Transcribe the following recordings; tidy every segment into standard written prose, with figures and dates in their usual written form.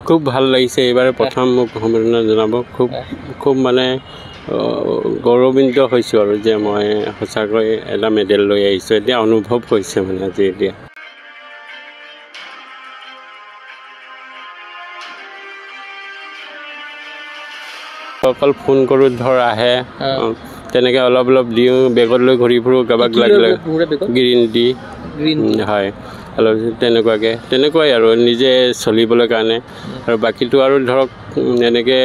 খুব ভাল লাগিছে এইবাৰ প্ৰথম মোক সম্বৰ্ধনা জনাব খুব মানে গৌৰৱান্বিত হৈছোঁ আৰু যে মই সঁচাকৈ এটা মেডেল লৈ আহিছোঁ এতিয়া অনুভৱ হৈছে মানে আজি এতিয়া অকল ফোন কৰোঁ ধৰ আহে তেনেকৈ অলপ দিওঁ বেগত লৈ ঘূৰি ফুৰোঁ কাৰোবাক লাগিলে গ্ৰীণ টি হয় অলপ তেনেকুৱাই আৰু নিজে চলিবলৈ কাৰণে আৰু বাকীটো আৰু ধৰক এনেকৈ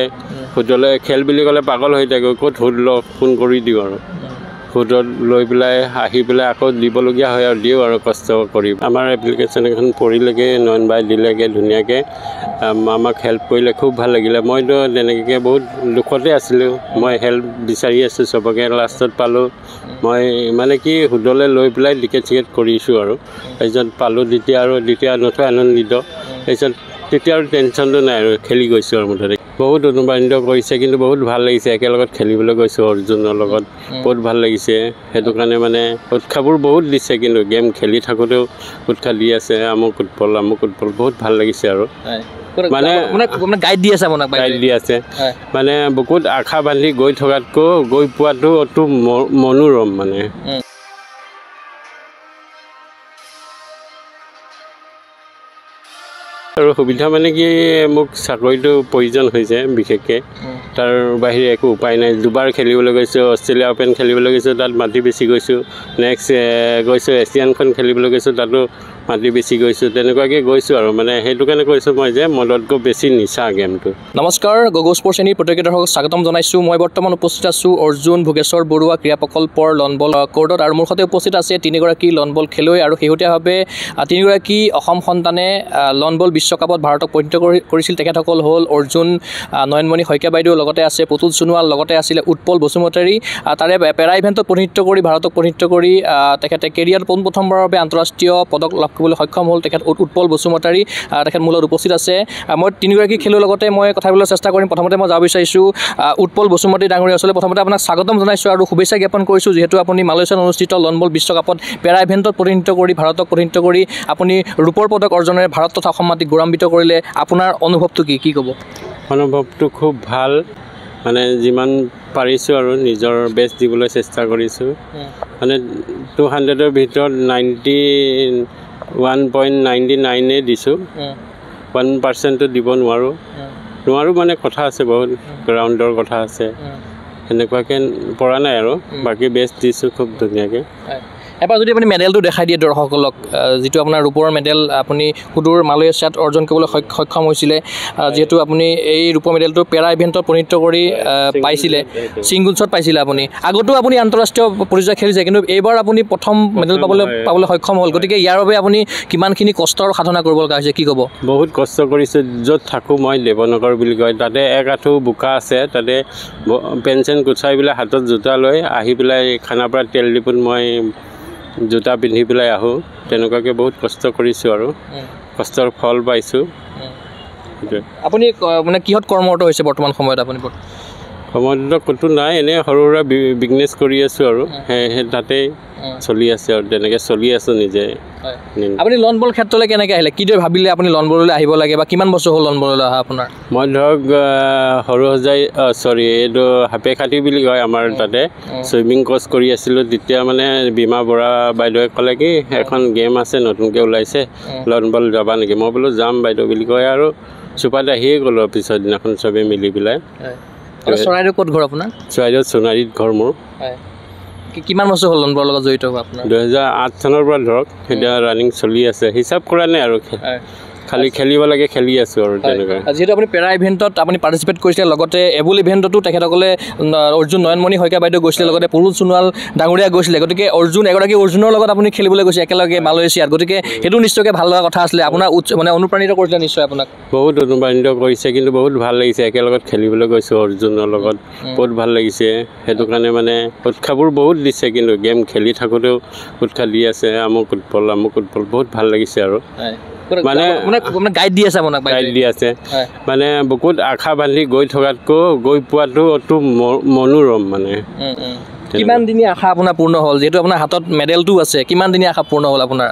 সুদলৈ খেল বুলি ক'লে পাগল হৈ থাকে ক'ত সুদ ফোন কৰি দিওঁ আৰু সুদত লৈ পেলাই আহি পেলাই আকৌ দিবলগীয়া হয় আৰু দিওঁ আৰু কষ্ট কৰি আমাৰ এপ্লিকেশ্যন এখন পঢ়িলেগৈ নয়ন বাই দিলেগৈ ধুনীয়াকৈ আমাক হেল্প কৰিলে খুব ভাল লাগিলে মইতো তেনেকৈ বহুত দুখতে আছিলোঁ মই হেল্প বিচাৰি আছোঁ চবকে লাষ্টত পালোঁ মই মানে কি সুদলৈ লৈ পেলাই টিকেট কৰিছোঁ আৰু তাৰপিছত পালোঁ দ্বিতীয় নথৈ আনন্দিত তাৰপিছত তেতিয়া আৰু টেনশ্যনটো নাই আৰু খেলি গৈছোঁ আৰু মুঠতে বহুত অনুপ্ৰাণিত কৰিছে কিন্তু বহুত ভাল লাগিছে একেলগত খেলিবলৈ গৈছোঁ অৰ্জুনৰ লগত বহুত ভাল লাগিছে সেইটো কাৰণে মানে উৎসাহবোৰ বহুত দিছে কিন্তু গেম খেলি থাকোঁতেও উৎসাহ দি আছে আমুক উৎপল বহুত ভাল লাগিছে আৰু মানে গাইড দি আছে মানে বুকুত আশা বান্ধি গৈ থকাতকৈ গৈ পোৱাটো অতি মনোৰম মানে আৰু সুবিধা মানে কি মোক চাকৰিটো প্ৰয়োজন হৈছে বিশেষকৈ তাৰ বাহিৰে একো উপায় নাই দুবাৰ খেলিবলৈ গৈছোঁ অষ্ট্ৰেলিয়া অ'পেন খেলিবলৈ গৈছোঁ তাত মাটি বেছি গৈছোঁ নেক্সট গৈছোঁ এছিয়ানখন খেলিবলৈ গৈছোঁ তাতো মাটি বেছি গৈছোঁ তেনেকুৱাকৈ গৈছোঁ আৰু মানে সেইটো কাৰণে কৈছোঁ মই যে মদতকৈ বেছি নিচা গেমটো নমস্কাৰ গগৌ স্পৰ্টছ শ্ৰেণীৰ প্ৰত্যেক দৰ্শকক স্বাগতম জনাইছোঁ মই বৰ্তমান উপস্থিত আছোঁ অৰ্জুন ভোগেশ্বৰ বৰুৱা ক্ৰীড়া প্ৰকল্পৰ লন বল কোৰ্টত আৰু মোৰ সৈতে উপস্থিত আছে তিনিগৰাকী লন বল খেলুৱৈ আৰু শেহতীয়াভাৱে তিনিগৰাকী অসম সন্তানে লন বল বিশ্বকাপত ভাৰতক প্ৰতিনিধিত্ব কৰিছিল তেখেতসকল হ'ল অৰ্জুন নয়নমণি শইকীয়া বাইদেউ লগতে আছে পুতুল সোণোৱাল লগতে আছিলে উৎপল বসুমতাৰী তাৰে পেৰা ইভেণ্টত প্ৰতিনিধিত্ব কৰি ভাৰতক প্ৰতিনিধিত্ব কৰি তেখেতে কেৰিয়াৰত পোনপ্ৰথমবাৰৰ বাবে আন্তঃৰাষ্ট্ৰীয় পদক লাভ কৰিবলৈ সক্ষম হ'ল তেখেত উৎপল বসুমতাৰী তেখেত মূলত উপস্থিত আছে মই তিনিগৰাকী খেলুৱৈৰ লগতে মই কথা ক'বলৈ চেষ্টা কৰিম প্ৰথমতে মই যাব বিচাৰিছোঁ উৎপল বসুমতাৰী ডাঙৰীয়া আচলতে প্ৰথমতে আপোনাক স্বাগতম জনাইছোঁ আৰু শুভেচ্ছা জ্ঞাপন কৰিছোঁ যিহেতু আপুনি মালয়েছিয়াত অনুষ্ঠিত লন বল বিশ্বকাপত পেৰা ইভেণ্টত প্ৰতিনিধিত্ব কৰি ভাৰতক প্ৰতিনিধিত্ব কৰি আপুনি ৰূপৰ পদক অৰ্জনেৰে ভাৰত তথা অসম মাটিক গৌৰৱান্বিত কৰিলে আপোনাৰ অনুভৱটো কি ক'ব অনুভৱটো খুব ভাল মানে যিমান পাৰিছোঁ আৰু নিজৰ বেষ্ট দিবলৈ চেষ্টা কৰিছোঁ মানে 200ৰ ভিতৰত 91.99 দিছোঁ 1%টো দিব নোৱাৰোঁ মানে কথা আছে বহুত গ্ৰাউণ্ডৰ কথা আছে সেনেকুৱাকৈ পৰা নাই আৰু বাকী বেষ্ট দিছোঁ খুব ধুনীয়াকৈ এবাৰ যদি আপুনি মেডেলটো দেখাই দিয়ে দৰ্শকসকলক যিটো আপোনাৰ ৰূপৰ মেডেল আপুনি সুদূৰ মালয়েছিয়াত অৰ্জন কৰিবলৈ সক্ষম হৈছিলে যিহেতু আপুনি এই ৰূপৰ মেডেলটো পেৰা ইভেণ্টত প্ৰতিনিধিত্ব কৰি পাইছিলে ছিংগলছত পাইছিলে আপুনি আগতো আপুনি আন্তঃৰাষ্ট্ৰীয় পৰ্যায়ত খেলিছে কিন্তু এইবাৰ আপুনি প্ৰথম মেডেল পাবলৈ সক্ষম হ'ল গতিকে ইয়াৰ বাবে আপুনি কিমানখিনি কষ্ট আৰু সাধনা কৰিব লগা হৈছে কি ক'ব বহুত কষ্ট কৰিছোঁ য'ত থাকোঁ মই দেৱনগৰ বুলি কয় তাতে এক আঁঠু বোকা আছে তাতে পেঞ্চন গুচাই পেলাই হাতত জোতা লৈ আহি পেলাই খানাপাৰা তেল ডিপুত মই জোতা পিন্ধি পেলাই আহোঁ তেনেকুৱাকৈ বহুত কষ্ট কৰিছোঁ আৰু কষ্টৰ ফল পাইছোঁ আপুনি মানে কিহত কৰ্মৰত হৈছে বৰ্তমান সময়ত আপুনি সময়ত ক'তো নাই এনেই সৰু সুৰা বিজনেছ কৰি আছোঁ আৰু সেই তাতেই চলি আছে আৰু তেনেকৈ চলি আছোঁ নিজে আপুনি লন বল ক্ষেত্ৰলৈ কেনেকৈ আহিলে কিদৰে ভাবিলে আপুনি লন বললৈ আহিব লাগে বা কিমান বছৰ হ'ল লন বললৈ অহা আপোনাৰ মই ধৰক এইটো সাপেখাতি বুলি কয় আমাৰ তাতে চুইমিং কোৰ্চ কৰি আছিলোঁ তেতিয়া মানে বীমা বৰা বাইদেৱে ক'লে কি এখন গেম আছে নতুনকৈ ওলাইছে লন বল যাবা নেকি মই বোলো যাম বাইদেউ বুলি কয় আৰু চুপাত আহিয়ে গ'লোঁ পিছৰ দিনাখন চবেই মিলি পেলাই চৰাইদেউ ক'ত ঘৰ আপোনাৰ চৰাইদেউ সোণাৰীত ঘৰ মোৰ কিমান বছৰ হ'ল লন বলৰ লগত জড়িত হোৱা আপোনাৰ 2008 চনৰ পৰা ধৰক এতিয়া ৰানিং চলি আছে হিচাপ কৰা নাই আৰু খালি খেলিব লাগে খেলি আছোঁ আৰু তেনেকৈ যিহেতু আপুনি পেৰা ইভেণ্টত আপুনি পাৰ্টিচিপেট কৰিছিলে লগতে এবুল ইভেণ্টতো তেখেতসকলে অৰ্জুন নয়নমণি শইকীয়া বাইদেউ গৈছিলে লগতে পুৰুল সোণোৱাল ডাঙৰীয়া গৈছিলে গতিকে এগৰাকী অৰ্জুনৰ লগত আপুনি খেলিবলৈ গৈছে একেলগে মালয়েছিয়াত গতিকে সেইটো নিশ্চয়কৈ ভাল লগা কথা আছিলে আপোনাৰ মানে অনুপ্ৰাণিত কৰিছিলে নিশ্চয় আপোনাক বহুত অনুপ্ৰাণিত কৰিছে কিন্তু বহুত ভাল লাগিছে একেলগত খেলিবলৈ গৈছোঁ অৰ্জুনৰ লগত বহুত ভাল লাগিছে সেইটো কাৰণে মানে উৎসাহবোৰ বহুত দিছে কিন্তু গেম খেলি থাকোঁতেও উৎসাহ দি আছে আমুক উৎপল বহুত ভাল লাগিছে আৰু মানে গাইড দি আছে মানে বুকুত আশা বান্ধি গৈ থকাতকৈ গৈ পোৱাটো অতি মনোৰম মানে কিমান দিনীয়া আশা আপোনাৰ পূৰ্ণ হ'ল যিহেতু আপোনাৰ হাতত মেডেলটো আছে কিমান দিনীয়া আশা পূৰ্ণ হ'ল আপোনাৰ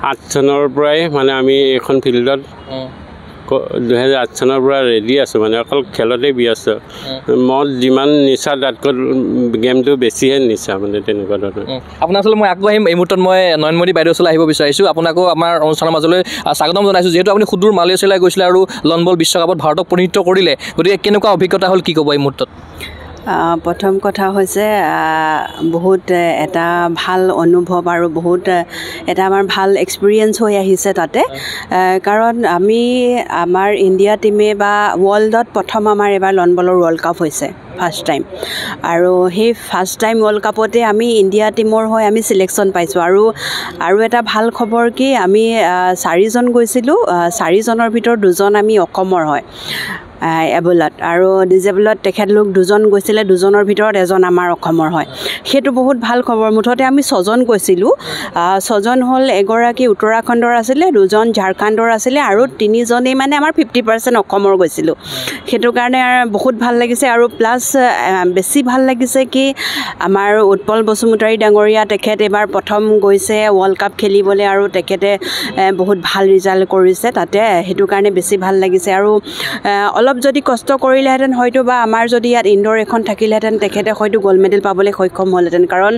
2008 চনৰ পৰাই মানে আমি এইখন ফিল্ডত 2008 চনৰ পৰা ৰেডি আছোঁ মানে অকল খেলতে ব্যস্ত মদ যিমান নিচা তাতকৈ গেমটো বেছিহে নিচা মানে তেনেকুৱা ধৰণৰ আপোনাৰ আচলতে মই আকৌ আহিম এই মুহূৰ্তত মই নয়নমণি বাইদেউ ওচৰলৈ আহিব বিচাৰিছোঁ আপোনাকো আমাৰ অনুষ্ঠানৰ মাজলৈ স্বাগতম জনাইছোঁ যিহেতু আপুনি সুদূৰ মালয়েছিয়ালৈ গৈছিলে আৰু লন বল বিশ্বকাপত ভাৰতক প্ৰতিনিধিত্ব কৰিলে গতিকে কেনেকুৱা অভিজ্ঞতা হ'ল কি ক'ব এই মুহূৰ্তত প্ৰথম কথা হৈছে বহুত এটা ভাল অনুভৱ আৰু বহুত এটা আমাৰ ভাল এক্সপিৰিয়েঞ্চ হৈ আহিছে তাতে কাৰণ আমি আমাৰ ইণ্ডিয়া টিমে বা ৱৰ্ল্ডত প্ৰথম আমাৰ এবাৰ লন বলৰ ৱৰ্ল্ড কাপ হৈছে ফাৰ্ষ্ট টাইম আৰু সেই ফাৰ্ষ্ট টাইম ৱৰ্ল্ড কাপতে আমি ইণ্ডিয়া টিমৰ হৈ আমি চিলেকশ্যন পাইছোঁ আৰু এটা ভাল খবৰ কি আমি 4জন গৈছিলোঁ 4জনৰ ভিতৰত 2জন আমি অসমৰ হয় এবলত আৰু ডিজেবলত তেখেতলোক 2জন গৈছিলে 2জনৰ ভিতৰত এজন আমাৰ অসমৰ হয় সেইটো বহুত ভাল খবৰ মুঠতে আমি 6জন গৈছিলোঁ 6জন হ'ল এগৰাকী উত্তৰাখণ্ডৰ আছিলে 2জন ঝাৰখণ্ডৰ আছিলে আৰু 3জনেই মানে আমাৰ 50% অসমৰ গৈছিলোঁ সেইটো কাৰণে বহুত ভাল লাগিছে আৰু প্লাছ বেছি ভাল লাগিছে কি আমাৰ উৎপল বসুমতাৰী ডাঙৰীয়া তেখেত এবাৰ প্ৰথম গৈছে ৱৰ্ল্ড কাপ খেলিবলৈ আৰু তেখেতে বহুত ভাল ৰিজাল্ট কৰিছে তাতে সেইটো কাৰণে বেছি ভাল লাগিছে আৰু অলপ যদি কষ্ট কৰিলেহেঁতেন হয়তো বা আমাৰ যদি ইয়াত ইনডোৰ এখন থাকিলেহেঁতেন তেখেতে হয়তো গ'ল্ড মেডেল পাবলৈ সক্ষম হ'লহেঁতেন কাৰণ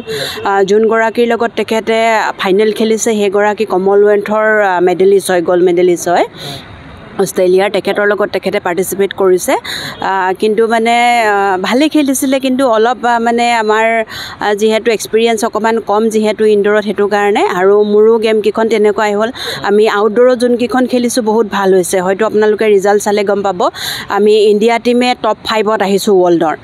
যোনগৰাকীৰ লগত তেখেতে ফাইনেল খেলিছে সেইগৰাকী কমনৱেলথৰ মেডেলিষ্ট হয় গ'ল্ড মেডেলিষ্ট হয় অষ্ট্ৰেলিয়াৰ তেখেতৰ লগত তেখেতে পাৰ্টিচিপেট কৰিছে কিন্তু মানে ভালেই খেলিছিলে কিন্তু অলপ মানে আমাৰ যিহেতু এক্সপিৰিয়েঞ্চ অকণমান কম যিহেতু ইনডোৰত সেইটো কাৰণে আৰু মোৰো গেমকেইখন তেনেকুৱাই হ'ল আমি আউটডোৰত যোনকেইখন খেলিছোঁ বহুত ভাল হৈছে হয়তো আপোনালোকে ৰিজাল্ট চালে গম পাব আমি ইণ্ডিয়া টিমে টপ 5ত আহিছোঁ ৱৰ্ল্ডৰ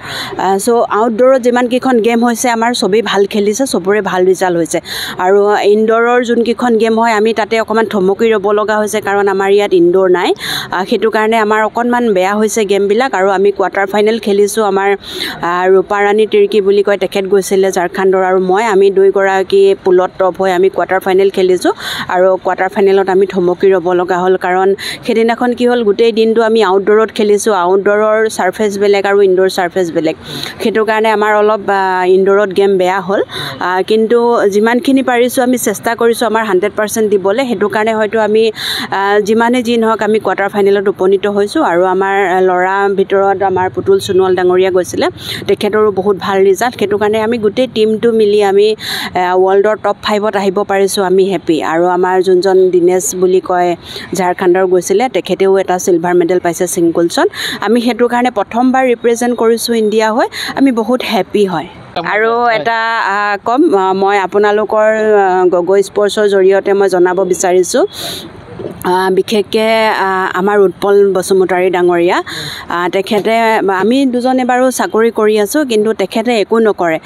চ' আউটডোৰত যিমানকেইখন গেম হৈছে আমাৰ চবেই ভাল খেলিছে চবৰে ভাল ৰিজাল্ট হৈছে আৰু ইনডোৰৰ যোনকেইখন গেম হয় আমি তাতে অকণমান থমকি ৰ'ব লগা হৈছে কাৰণ আমাৰ ইয়াত ইনডোৰ নাই সেইটো কাৰণে আমাৰ অকণমান বেয়া হৈছে গেমবিলাক আৰু আমি কোৱাৰ্টাৰ ফাইনেল খেলিছোঁ আমাৰ ৰূপাৰাণী তিৰ্কি বুলি কয় তেখেত গৈছিলে ঝাৰখণ্ডৰ আৰু আমি 2গৰাকী পুলত টপ হৈ আমি কোৱাৰ্টাৰ ফাইনেল খেলিছোঁ আৰু কোৱাৰ্টাৰ ফাইনেলত আমি থমকি ৰ'ব লগা হ'ল কাৰণ সেইদিনাখন কি হ'ল গোটেই দিনটো আমি আউটডোৰত খেলিছোঁ আউটডোৰৰ ছাৰ্ফেচ বেলেগ আৰু ইনডোৰ ছাৰ্ফেচ বেলেগ সেইটো কাৰণে আমাৰ অলপ ইনডোৰত গেম বেয়া হ'ল কিন্তু যিমানখিনি পাৰিছোঁ আমি চেষ্টা কৰিছোঁ আমাৰ 100% দিবলৈ সেইটো কাৰণে হয়তো আমি যিমানে যি নহওক আমি কোৱাৰ্টাৰ ফাইনেলত উপনীত হৈছোঁ আৰু আমাৰ ল'ৰা ভিতৰত আমাৰ পুতুল সোণোৱাল ডাঙৰীয়া গৈছিলে তেখেতৰো বহুত ভাল ৰিজাল্ট সেইটো কাৰণে আমি গোটেই টিমটো মিলি আমি ৱৰ্ল্ডৰ টপ 5ত আহিব পাৰিছোঁ আমি হেপী আৰু আমাৰ যোনজন দিনেশ বুলি কয় ঝাৰখণ্ডৰ গৈছিলে তেখেতেও এটা চিলভাৰ মেডেল পাইছে ছিংগলছত আমি সেইটো কাৰণে প্ৰথমবাৰ ৰিপ্ৰেজেণ্ট কৰিছোঁ ইণ্ডিয়া হৈ আমি বহুত হেপী হয় আৰু এটা কম মই আপোনালোকৰ গগৈ স্পৰ্টছৰ জৰিয়তে মই জনাব বিচাৰিছোঁ বিশেষকৈ আমাৰ উৎপল বসুমতাৰী ডাঙৰীয়া তেখেতে আমি দুজনে বাৰু চাকৰি কৰি আছোঁ কিন্তু তেখেতে একো নকৰে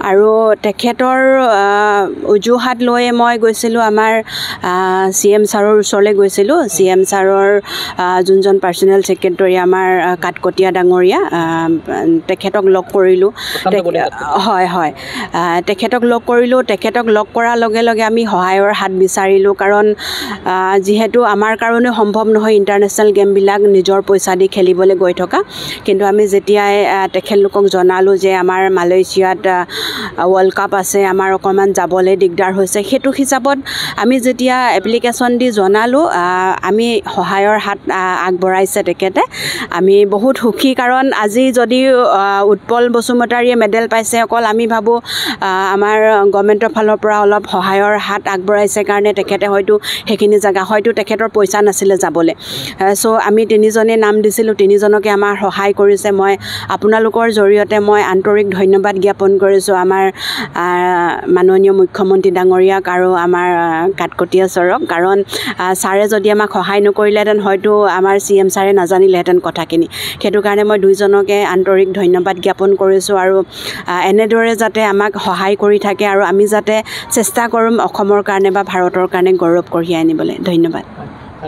আৰু তেখেতৰ অজুহাত লৈয়ে মই গৈছিলোঁ আমাৰ CM ছাৰৰ ওচৰলৈ গৈছিলোঁ CM ছাৰৰ যোনজন পাৰ্চনেল ছেক্ৰেটাৰী আমাৰ কাটকটীয়া ডাঙৰীয়া তেখেতক লগ কৰিলোঁ হয় তেখেতক লগ কৰিলোঁ তেখেতক লগ কৰাৰ লগে লগে আমি সহায়ৰ হাত বিচাৰিলোঁ কাৰণ যিহেতু আমাৰ কাৰণে সম্ভৱ নহয় ইণ্টাৰনেশ্যনেল গেমবিলাক নিজৰ পইচা দি খেলিবলৈ গৈ থকা কিন্তু আমি যেতিয়াই তেখেতলোকক জনালোঁ যে আমাৰ মালয়েছিয়াত ৱৰ্ল্ড কাপ আছে আমাৰ অকণমান যাবলৈ দিগদাৰ হৈছে সেইটো হিচাপত আমি যেতিয়া এপ্লিকেশ্যন দি জনালোঁ আমি সহায়ৰ হাত আগবঢ়াইছে তেখেতে আমি বহুত সুখী কাৰণ আজি যদি উৎপল বসুমতাৰীয়ে মেডেল পাইছে অকল আমি ভাবোঁ আমাৰ গভৰ্ণমেণ্টৰ ফালৰ পৰা অলপ সহায়ৰ হাত আগবঢ়াইছে কাৰণে তেখেতে হয়তো সেইখিনি জেগা হয়তো তেখেতৰ পইচা নাছিলে যাবলৈ চ' আমি 3জনে নাম দিছিলোঁ 3জনকে আমাৰ সহায় কৰিছে মই আপোনালোকৰ জৰিয়তে মই আন্তৰিক ধন্যবাদ জ্ঞাপন কৰিছোঁ আমাৰ মাননীয় মুখ্যমন্ত্ৰী ডাঙৰীয়াক আৰু আমাৰ কাটকটীয়া ছাৰক কাৰণ ছাৰে যদি আমাক সহায় নকৰিলেহেঁতেন হয়তো আমাৰ CM ছাৰে নাজানিলেহেঁতেন কথাখিনি সেইটো কাৰণে মই 2জনকে আন্তৰিক ধন্যবাদ জ্ঞাপন কৰিছোঁ আৰু এনেদৰে যাতে আমাক সহায় কৰি থাকে আৰু আমি যাতে চেষ্টা কৰিম অসমৰ কাৰণে বা ভাৰতৰ কাৰণে গৌৰৱ কঢ়িয়াই আনিবলৈ ধন্যবাদ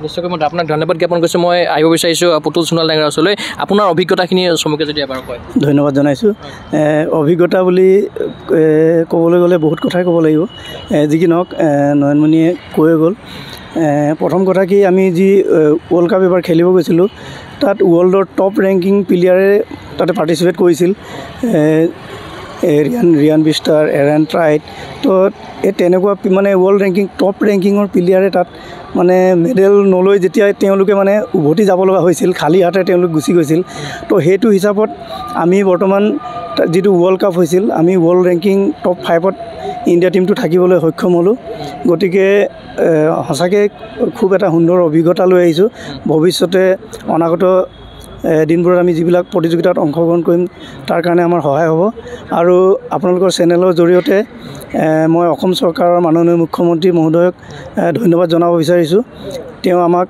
নিশ্চয়কৈ মই আপোনাক ধন্যবাদ জ্ঞাপন কৰিছোঁ মই আহিব বিচাৰিছোঁ পুতুল সোণোৱাল ডাঙৰীয়াৰ ওচৰলৈ আপোনাৰ অভিজ্ঞতাখিনি চমুকৈ যদি এবাৰ কয় ধন্যবাদ জনাইছোঁ অভিজ্ঞতা বুলি ক'বলৈ গ'লে বহুত কথাই ক'ব লাগিব যি কি নহওক নয়নমণিয়ে কৈ গ'ল প্ৰথম কথা কি আমি যি ৱৰ্ল্ড কাপ এবাৰ খেলিব গৈছিলোঁ তাত ৱৰ্ল্ডৰ টপ ৰেংকিং প্লেয়াৰে তাতে পাৰ্টিচিপেট কৰিছিল ৰিয়ান বিষ্টাৰ, এৰেন ট্ৰাইট। তো এই তেনেকুৱা মানে ৱৰ্ল্ড ৰেংকিং টপ ৰেংকিঙৰ প্লেয়াৰে তাত মানে মেডেল নলৈ যেতিয়া তেওঁলোকে মানে উভতি যাব লগা হৈছিল, খালী হাতে তেওঁলোক গুচি গৈছিল। তো সেইটো হিচাপত আমি বৰ্তমান যিটো ৱৰ্ল্ড কাপ হৈছিল, আমি ৱৰ্ল্ড ৰেংকিং টপ 5ত ইণ্ডিয়া টীমটো থাকিবলৈ সক্ষম হ'লোঁ। গতিকে সঁচাকৈ খুব এটা সুন্দৰ অভিজ্ঞতা লৈ আহিছোঁ। ভৱিষ্যতে অনাগত দিনবোৰত আমি যিবিলাক প্ৰতিযোগিতাত অংশগ্ৰহণ কৰিম তাৰ কাৰণে আমাৰ সহায় হ'ব। আৰু আপোনালোকৰ চেনেলৰ জৰিয়তে মই অসম চৰকাৰৰ মাননীয় মুখ্যমন্ত্ৰী মহোদয়ক ধন্যবাদ জনাব বিচাৰিছোঁ। তেওঁ আমাক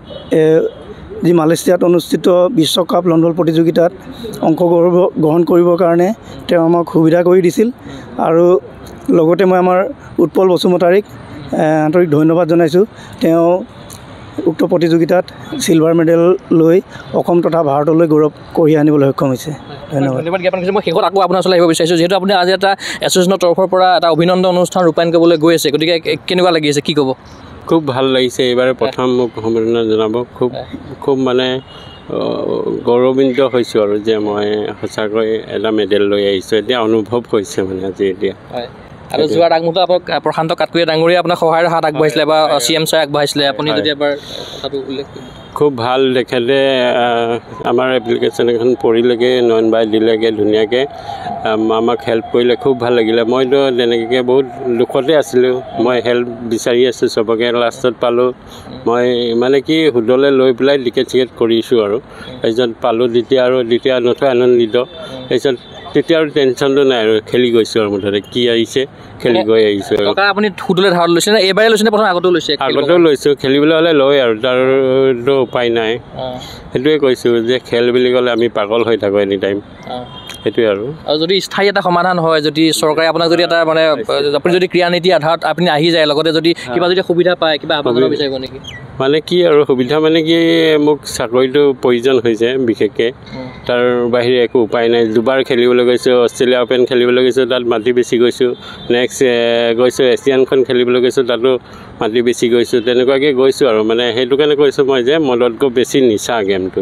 যি মালয়েছিয়াত অনুষ্ঠিত বিশ্বকাপ লন বল প্ৰতিযোগিতাত অংশগ্ৰহণ কৰিবৰ কাৰণে তেওঁ আমাক সুবিধা কৰি দিছিল। আৰু লগতে মই আমাৰ উৎপল বসুমতাৰীক আন্তৰিক ধন্যবাদ জনাইছোঁ। তেওঁ উক্ত প্ৰতিযোগিতাত চিলভাৰ মেডেল লৈ অসম তথা ভাৰতলৈ গৌৰৱ কঢ়িয়াই আনিবলৈ সক্ষম হৈছে। ধন্যবাদ জ্ঞাপন কৰিছোঁ। মই শেষত আকৌ আপোনাৰ ওচৰলৈ আহিব বিচাৰিছোঁ, যিহেতু আপুনি আজি এটা এছ'চিয়েশ্যনৰ তৰফৰ পৰা এটা অভিনন্দন অনুষ্ঠান ৰূপায়ণ কৰিবলৈ গৈ আছে, গতিকে কেনেকুৱা লাগি আছে, কি ক'ব? খুব ভাল লাগিছে। এইবাৰ প্ৰথম মোক সম্বৰ্ধনা জনাব খুব মানে গৌৰৱান্বিত হৈছোঁ আৰু যে মই সঁচাকৈ এটা মেডেল লৈ আহিছোঁ। এতিয়া অনুভৱ হৈছে মানে আজি এতিয়া। আৰু যোৱাৰ আগমুহূৰ্তত আপোনাক প্ৰশান্ত কাটকুৰীয়া ডাঙৰীয়া আপোনাক সহায়ৰ হাত আগবঢ়াইছিলে বা CM ছাৰে আগবঢ়াইছিলে, আপুনি যদি এবাৰ কথাটো উল্লেখ কৰিব। খুব ভাল, তেখেতে আমাৰ এপ্লিকেশ্যন এখন পঢ়িলেগৈ, নয়নবাই দিলেগৈ ধুনীয়াকৈ, আমাক হেল্প কৰিলে, খুব ভাল লাগিলে। মইতো তেনেকৈ বহুত দুখতে আছিলোঁ, মই হেল্প বিচাৰি আছোঁ চবকে, লাষ্টত পালোঁ। মই মানে কি সুদলৈ লৈ পেলাই টিকেট কৰিছোঁ আৰু তাৰপিছত পালোঁ দ্বিতীয় নথৈ আনন্দিত। তাৰপিছত তেতিয়া আৰু টেনশ্যনটো নাই আৰু খেলি গৈছোঁ আৰু মুঠতে কি আহিছে খেলি গৈ আহিছোঁ আৰু। আপুনি সুদলৈ ধাৰ লৈছে নে এইবাৰে লৈছে নে প্ৰথম আগতেও লৈছে? আগতেও লৈছোঁ, খেলিবলৈ হ'লে লয় আৰু তাৰতো উপায় নাই। সেইটোৱে কৈছোঁ যে খেল বুলি ক'লে আমি পাগল হৈ থাকোঁ এনি টাইম, সেইটোৱে আৰু যদি স্থায়ী এটা সমাধান হয়, যদি চৰকাৰে আপোনাক যদি এটা মানে আপুনি যদি ক্ৰীড়া নীতি আধাৰত আপুনি আহি যায়, লগতে যদি কিবা যদি সুবিধা পায়, কিবা আপোনাক বিচাৰিব নেকি? মানে কি আৰু সুবিধা মানে কি, মোক চাকৰিটো প্ৰয়োজন হৈছে বিশেষকৈ, তাৰ বাহিৰে একো উপায় নাই। দুবাৰ খেলিবলৈ গৈছোঁ, অষ্ট্ৰেলিয়া অ'পেন খেলিবলৈ গৈছোঁ, তাত মাটি বেছি গৈছোঁ। নেক্সট গৈছোঁ এছিয়ানখন খেলিবলৈ গৈছোঁ, তাতো মাটি বেছি গৈছোঁ। তেনেকুৱাকৈ গৈছোঁ আৰু মানে সেইটো কাৰণে কৈছোঁ মই যে মদতকৈ বেছি নিচা গেমটো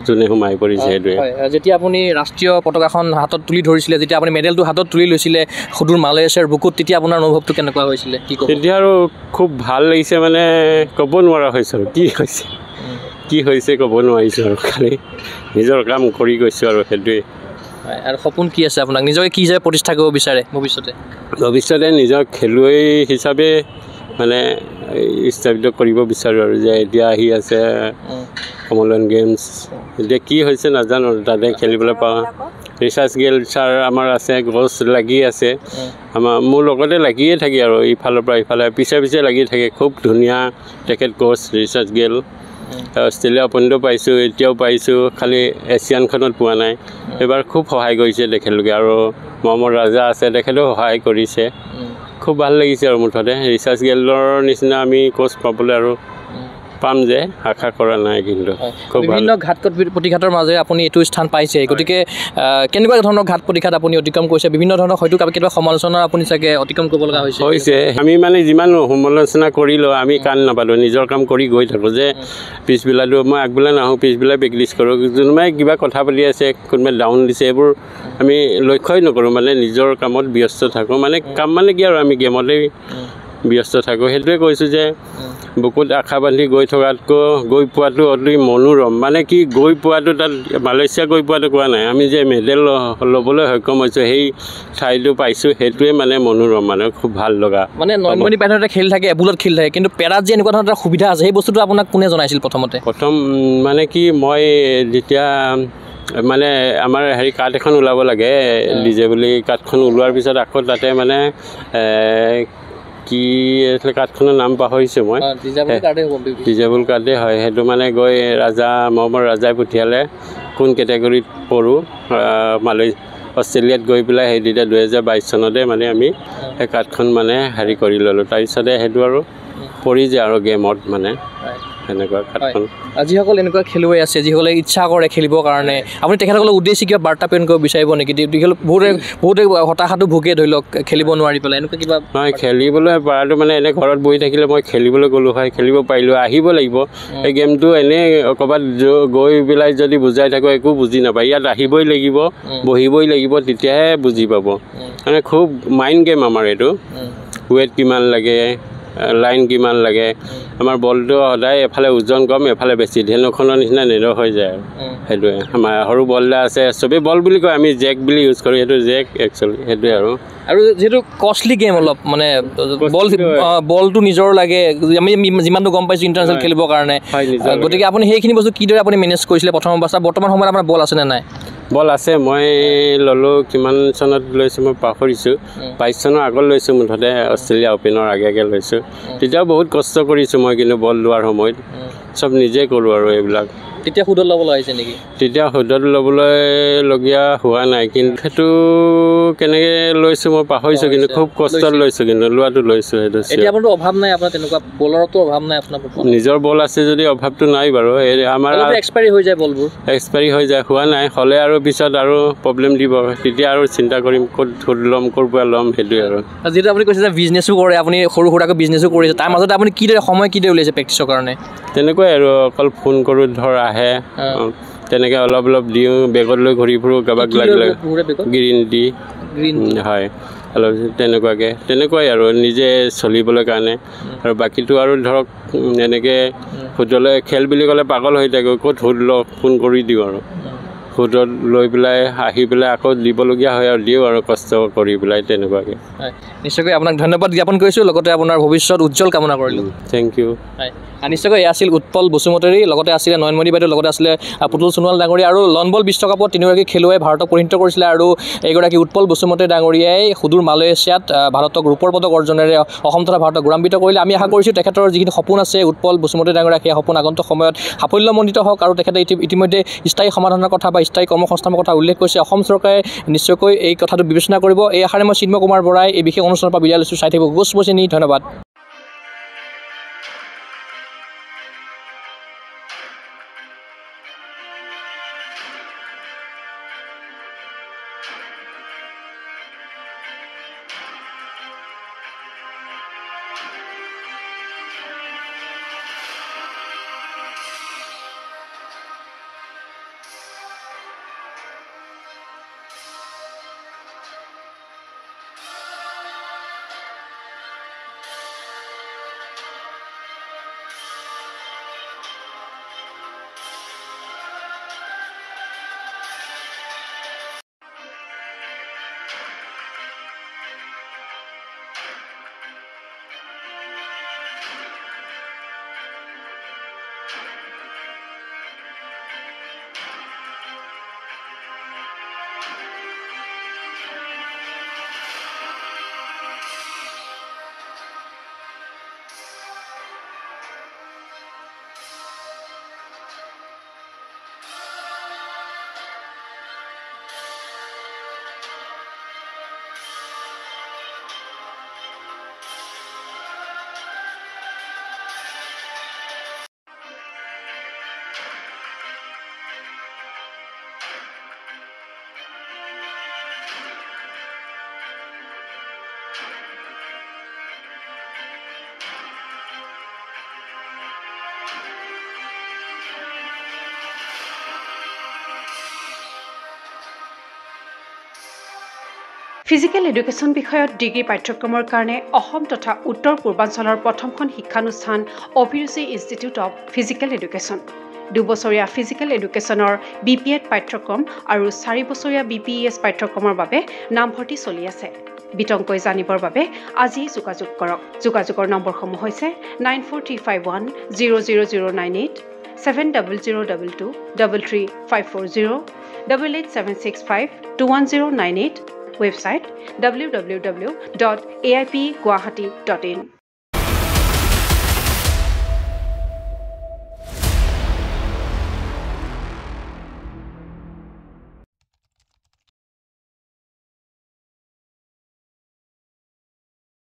যোনে সোমাই পৰিছে সেইটোৱে। যেতিয়া আপুনি ৰাষ্ট্ৰীয় পতাকাখন হাতত তুলি ধৰিছিলে, যেতিয়া আপুনি মেডেলটো হাতত তুলি লৈছিলে সুদূৰ মালয়েছিয়াৰ বুকুত, তেতিয়া আপোনাৰ অনুভৱটো কেনেকুৱা হৈছিলে, কি ক'ব? তেতিয়া আৰু খুব ভাল লাগিছে, মানে ক'ব নোৱাৰা হৈছে আৰু কি হৈছে ক'ব নোৱাৰিছোঁ আৰু খালি নিজৰ কাম কৰি গৈছোঁ আৰু সেইটোৱে। আৰু সপোন কি আছে আপোনাক, নিজকে কি যে প্ৰতিষ্ঠা কৰিব বিচাৰে ভৱিষ্যতে? নিজৰ খেলুৱৈ হিচাপে মানে স্থাপিত কৰিব বিচাৰোঁ আৰু যে এতিয়া আহি আছে কমনৱেলথ গেমছ, এতিয়া কি হৈছে নাজানো, তাতে খেলিবলৈ পাওঁ। ৰিচাৰ্চ গেল ছাৰ আমাৰ আছে, গছ লাগি আছে, মোৰ লগতে লাগিয়ে থাকে আৰু ইফালৰ পৰা ইফালে পিছে লাগি থাকে। খুব ধুনীয়া তেখেত গছ ৰিচাৰ্চ গেল। অষ্ট্ৰেলিয়া অ'পেনতো পাইছোঁ, এতিয়াও পাইছোঁ, খালি এছিয়ানখনত পোৱা নাই। এইবাৰ খুব সহায় কৰিছে তেখেতলোকে। আৰু মহম্মদ ৰাজা আছে, তেখেতেও সহায় কৰিছে। খুব ভাল লাগিছে আৰু মুঠতে ৰিচাৰ্চ গেলৰ নিচিনা আমি কোচ পাবলৈ আৰু পাম যে আশা কৰা নাই, কিন্তু খুব বিভিন্ন ঘাট প্ৰতিঘাতৰ মাজেৰে আপুনি এইটো স্থান পাইছে, গতিকে কেনেকুৱা ধৰণৰ ঘাট প্ৰতিঘাত আপুনি অতিক্ৰম কৰিছে? বিভিন্ন ধৰণৰ হয়তো কেতিয়াবা সমালোচনা আপুনি চাগে অতিক্ৰম কৰিব লগা হৈছে। আমি মানে যিমান সমালোচনা কৰিলেও আমি কাণ নাপালোঁ, নিজৰ কাম কৰি গৈ থাকোঁ। যে পিছবেলাটো মই আগবেলা নাহোঁ, পিছবেলা প্ৰেক্টিছ কৰোঁ। কোনোবাই কিবা কথা পাতি আছে, কোনোবাই ডাউন দিছে, এইবোৰ আমি লক্ষ্যই নকৰোঁ, মানে নিজৰ কামত ব্যস্ত থাকোঁ। মানে কাম মানে কি আৰু আমি গেমতেই ব্যস্ত থাকোঁ। সেইটোৱে কৈছোঁ যে বুকুত আশা বান্ধি গৈ থকাতকৈ গৈ পোৱাটো অতি মনোৰম। মানে কি গৈ পোৱাটো, তাত মালয়েছিয়া গৈ পোৱাটো কোৱা নাই, আমি যে মেডেল ল'বলৈ সক্ষম হৈছোঁ, সেই ঠাইটো পাইছোঁ, সেইটোৱে মানে মনোৰম, মানে খুব ভাল লগা। মানে নয়নমণি পেটতে খেল থাকে, এবুলত খেল থাকে, কিন্তু পেৰাত যে এনেকুৱা ধৰণৰ এটা সুবিধা আছে, সেই বস্তুটো আপোনাক কোনে জনাইছিল প্ৰথম মানে কি, মই যেতিয়া মানে আমাৰ কাৰ্ড এখন ওলাব লাগে, ডিজে বুলি কাৰ্ডখন ওলোৱাৰ পিছত আকৌ তাতে মানে কি আছিলে কাৰ্ডখনৰ নাম পাহৰিছোঁ মই, ডিজেবল কাৰ্ডেই হয়। সেইটো মানে গৈ মহম্মদ ৰাজাই পঠিয়ালে কোন কেটেগৰীত পঢ়োঁ, অষ্ট্ৰেলিয়াত গৈ পেলাই সেই তেতিয়া 2022 চনতে মানে আমি সেই কাৰ্ডখন মানে কৰি ল'লোঁ। তাৰপিছতে সেইটো আৰু পৰি যায় আৰু গেমত মানে সেনেকুৱা খাটখন যিসকল এনেকুৱা খেলুৱৈ আছে যিসকলে ইচ্ছা কৰে খেলিবৰ কাৰণে আপুনি তেখেতসকলক উদ্দেশ্যি কিবা বাৰ্তা প্ৰেৰণ কৰিব বিচাৰিব নেকি বহুতে হতাশাটো ভোগে ধৰি লওক খেলিব নোৱাৰি পেলাই এনেকুৱা কিবা নহয় খেলিবলৈ পৰাটো মানে এনে ঘৰত বহি থাকিলে মই খেলিবলৈ গ'লোঁ হয় খেলিব পাৰিলোঁ আহিব লাগিব এই গেমটো এনেই ক'ৰবাত গৈ পেলাই যদি বুজাই থাকোঁ একো বুজি নাপায় ইয়াত আহিবই লাগিব বহিবই লাগিব তেতিয়াহে বুজি পাব মানে খুব মাইণ্ড গেম আমাৰ এইটো ৱেট কিমান লাগে লাইন কিমান লাগে আমাৰ বলটো সদায় এফালে ওজন কম এফালে বেছি ধেনুখনৰ নিচিনা নিৰ হৈ যায় আৰু সেইটোৱে আমাৰ সৰু বল এটা আছে চবেই বল বুলি কয় আমি জেক বুলি ইউজ কৰোঁ সেইটো জেক একচুৱেলি সেইটোৱে আৰু যিহেতু কষ্টলি গেম অলপ মানে বলটো নিজৰ লাগে আমি যিমানটো গম পাইছোঁ ইণ্টাৰনেশ্যনেল খেলিবৰ কাৰণে গতিকে আপুনি সেইখিনি বস্তু কিদৰে আপুনি মেনেজ কৰিছিলে প্ৰথম অৱস্থা বৰ্তমান সময়ত আপোনাৰ বল আছেনে নাই বল আছে মই ল'লোঁ কিমান চনত লৈছোঁ মই পাহৰিছোঁ 22 চনৰ আগত লৈছোঁ মুঠতে অষ্ট্ৰেলিয়া অ'পেনৰ আগে লৈছোঁ তেতিয়াও বহুত কষ্ট কৰিছোঁ মই কিন্তু বল লোৱাৰ সময়ত চব নিজে কৰোঁ আৰু এইবিলাক তেতিয়া সুদত ল'বলৈ আহিছে নেকি তেতিয়া সুদত ল'বলৈলগীয়া হোৱা নাই কিন্তু সেইটো কেনেকৈ লৈছোঁ মই পাহৰিছোঁ কিন্তু খুব কষ্টত লৈছোঁ কিন্তু লোৱাটো লৈছোঁ সেইটো এতিয়া আপোনাৰতো অভাৱ নাই আপোনাৰ তেনেকুৱা বলৰতো অভাৱ নাই আপোনাৰ নিজৰ বল আছে যদি অভাৱটো নাই বাৰু আমাৰ এক্সপায়াৰি হৈ যায় বলবোৰ এক্সপায়াৰি হৈ যায় হোৱা নাই হ'লে আৰু পিছত আৰু প্ৰব্লেম দিব তেতিয়া আৰু চিন্তা কৰিম ক'ত সুদ ল'ম ক'ৰ পৰা ল'ম সেইটোৱে আৰু যিহেতু আপুনি কৈছে যে বিজনেছো কৰে আপুনি সৰু সুৰাকৈ বিজনেছো কৰিছে তাৰ মাজতে আপুনি সময় কিদৰে উলিয়াইছে প্ৰেক্টিছৰ কাৰণে তেনেকুৱাই আৰু অকল ফোন কৰোঁ ধৰ আহে তেনেকৈ অলপ দিওঁ বেগত লৈ ঘূৰি ফুৰোঁ কাৰোবাক লাগিলে গ্ৰীণ টি হয় অলপ তেনেকুৱাই আৰু নিজে চলিবলৈ কাৰণে আৰু বাকীটো আৰু ধৰক এনেকৈ সুদলৈ খেল বুলি ক'লে পাগল হৈ থাকোঁ ক'ত সুদ ফোন কৰি দিওঁ আৰু সুদত লৈ পেলাই আহি পেলাই আকৌ দিবলগীয়া হয় আৰু দিওঁ আৰু কষ্ট কৰি পেলাই তেনেকুৱাকৈ নিশ্চয়কৈ আপোনাক ধন্যবাদ জ্ঞাপন কৰিছোঁ লগতে আপোনাৰ ভৱিষ্যত উজ্জ্বল কামনা কৰিলোঁ থেংক ইউ নিশ্চয়কৈ এয়া আছিল উৎপল বসুমতাৰী লগতে আছিলে নয়নমণি বাইদেউ লগতে আছিলে পুতুল সোণোৱাল ডাঙৰীয়া আৰু লন বল বিশ্বকাপত তিনিগৰাকী খেলুৱৈ ভাৰতক প্ৰতিনিধিত্ব কৰিছিলে আৰু এইগৰাকী উৎপল বসুমতাৰী ডাঙৰীয়াই সুদূৰ মালয়েছিয়াত ভাৰতক ৰূপৰ পদক অৰ্জনেৰে অসম তথা ভাৰতক গৌৰৱান্বিত কৰিলে আমি আশা কৰিছোঁ তেখেতৰ যিখিনি সপোন আছে উৎপল বসুমতাৰী ডাঙৰীয়া সেই সপোন আগন্তুক সময়ত সাফল্যমণ্ডিত হওক আৰু তেখেতে ইতিমধ্যে স্থায়ী সমাধানৰ কথা বা স্থায়ী কৰ্মসংস্থাপনৰ কথা উল্লেখ কৰিছে অসম চৰকাৰে নিশ্চয়কৈ এই কথাটো বিবেচনা কৰিব এই আশাৰে মই চিন্ময় কুমাৰ বৰাই এই বিশেষ অনুষ্ঠানৰ পৰা বিদায় লৈছোঁ চাই থাকিব গছ বচিনী ধন্যবাদ ফিজিকেল এডুকেশ্যন বিষয়ত ডিগ্ৰী পাঠ্যক্ৰমৰ কাৰণে অসম তথা উত্তৰ পূৰ্বাঞ্চলৰ প্ৰথমখন শিক্ষানুষ্ঠান অভিৰুচি ইনষ্টিটিউট অৱ ফিজিকেল এডুকেশ্যন 2 বছৰীয়া ফিজিকেল এডুকেশ্যনৰ BPEd পাঠ্যক্ৰম আৰু 4 বছৰীয়া BPES পাঠ্যক্ৰমৰ বাবে নামভৰ্তি চলি আছে বিতংকৈ জানিবৰ বাবে আজি যোগাযোগ কৰক যোগাযোগৰ নম্বৰসমূহ হৈছে 9435100098 7002 33540 88765210998 website www.aipguwahati.in